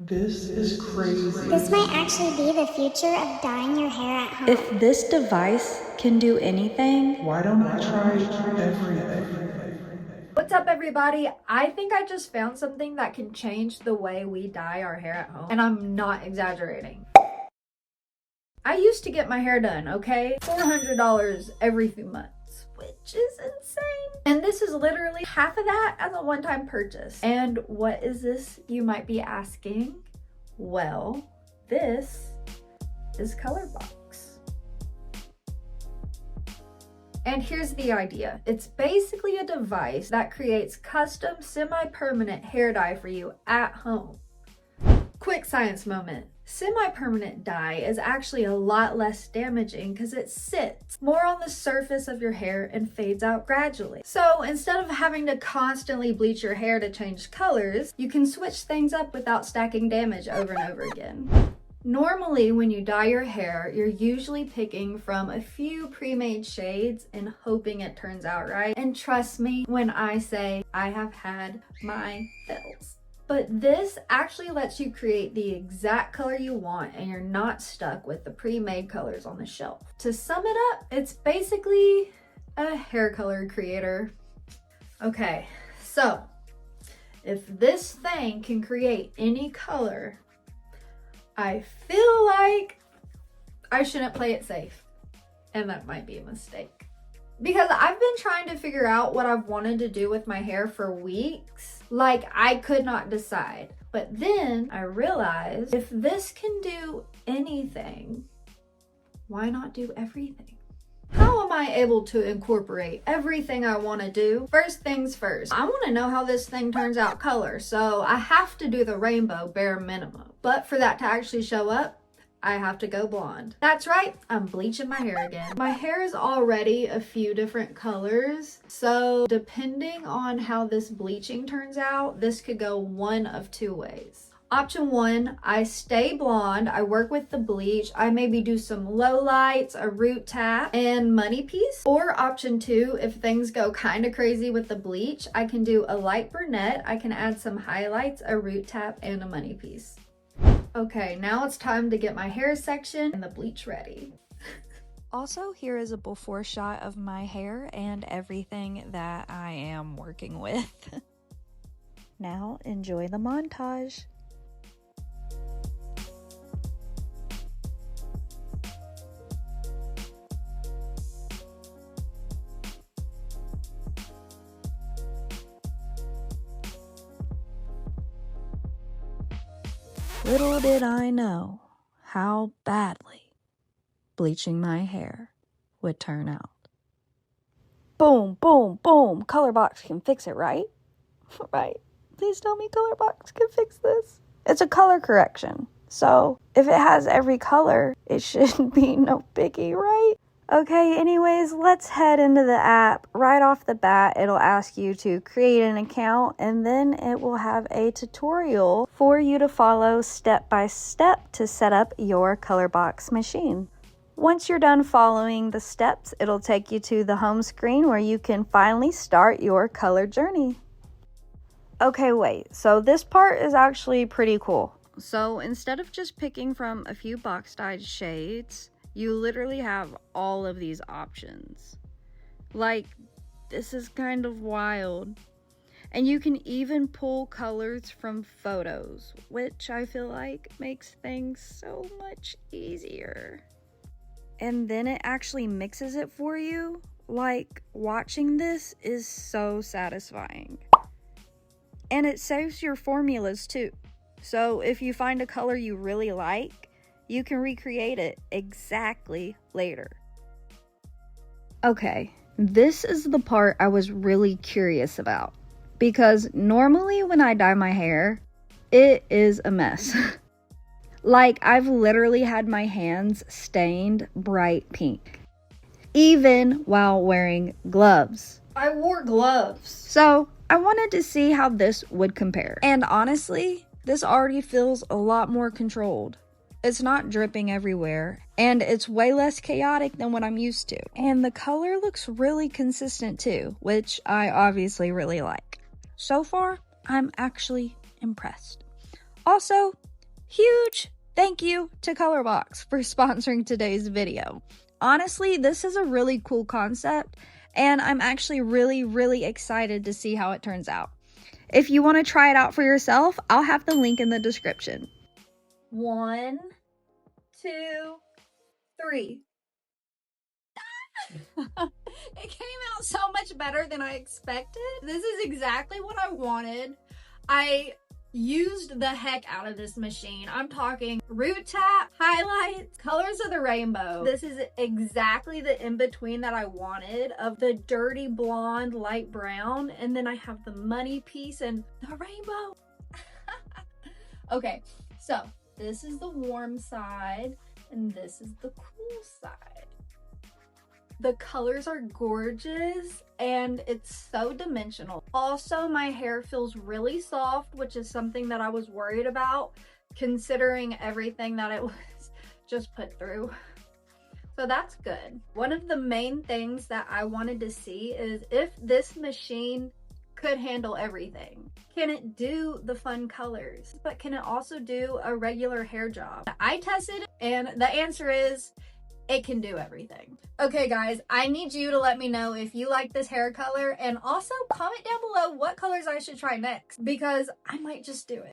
This is crazy. This might actually be the future of dyeing your hair at home. If this device can do anything, Why don't I try everything? What's up, everybody? I think I just found something that can change the way we dye our hair at home, and I'm not exaggerating. I used to get my hair done, okay? $400 every few months, which is insane. And this is literally half of that as a one-time purchase. And what is this, you might be asking? Well, this is ColorBox. And here's the idea. It's basically a device that creates custom semi-permanent hair dye for you at home. Quick science moment. Semi-permanent dye is actually a lot less damaging because it sits more on the surface of your hair and fades out gradually. So instead of having to constantly bleach your hair to change colors, you can switch things up without stacking damage over and over again. Normally, when you dye your hair, you're usually picking from a few pre-made shades and hoping it turns out right. And trust me when I say I have had my fills. But this actually lets you create the exact color you want and you're not stuck with the pre-made colors on the shelf. To sum it up, it's basically a hair color creator. Okay, so if this thing can create any color, I feel like I shouldn't play it safe, and that might be a mistake. Because I've been trying to figure out what I've wanted to do with my hair for weeks. Like, I could not decide. But then I realized if this can do anything, why not do everything? How am I able to incorporate everything I want to do? First things first, I want to know how this thing turns out color, so I have to do the rainbow bare minimum. But for that to actually show up, I have to go blonde. That's right, I'm bleaching my hair again. My hair is already a few different colors, so depending on how this bleaching turns out, this could go one of two ways. Option one, I stay blonde, I work with the bleach, I maybe do some low lights, a root tap, and money piece. Or option two, if things go kind of crazy with the bleach, I can do a light brunette, I can add some highlights, a root tap, and a money piece. Okay, now it's time to get my hair section and the bleach ready. also here is a before shot of my hair and everything that I am working with. Now enjoy the montage. Little did I know how badly bleaching my hair would turn out. Boom, boom, boom. ColorBox can fix it, right? Right. Please tell me ColorBox can fix this. It's a color correction. So if it has every color, it shouldn't be no biggie, right? Okay, anyways, let's head into the app. Right off the bat, it'll ask you to create an account, and then it will have a tutorial for you to follow step by step to set up your ColorBox machine. Once you're done following the steps, it'll take you to the home screen where you can finally start your color journey. Okay, wait, so this part is actually pretty cool. So instead of just picking from a few box dyed shades, you literally have all of these options. Like, this is kind of wild. And you can even pull colors from photos, which I feel like makes things so much easier. And then it actually mixes it for you. Like, watching this is so satisfying. And it saves your formulas too. So if you find a color you really like, you can recreate it exactly later. Okay, this is the part I was really curious about, because normally when I dye my hair, it is a mess. Like, I've literally had my hands stained bright pink, even while wearing gloves. I wore gloves. So I wanted to see how this would compare. And honestly, this already feels a lot more controlled. It's not dripping everywhere, and it's way less chaotic than what I'm used to. And the color looks really consistent too, which I obviously really like. So far, I'm actually impressed. Also, Huge thank you to ColorBox for sponsoring today's video. Honestly, this is a really cool concept, and I'm actually really excited to see how it turns out. If you want to try it out for yourself, I'll have the link in the description. 1, 2, 3. It came out so much better than I expected. This is exactly what I wanted. I used the heck out of this machine. I'm talking root tap, highlights, colors of the rainbow. This is exactly the in-between that I wanted of the dirty blonde, light brown, and then I have the money piece and the rainbow. Okay, so this is the warm side and this is the cool side. The colors are gorgeous and it's so dimensional. Also, my hair feels really soft, which is something that I was worried about considering everything that it was just put through. So that's good. One of the main things that I wanted to see is if this machine could handle everything. Can it do the fun colors? But can it also do a regular hair job? I tested and the answer is it can do everything. Okay guys, I need you to let me know if you like this hair color and also comment down below what colors I should try next because I might just do it.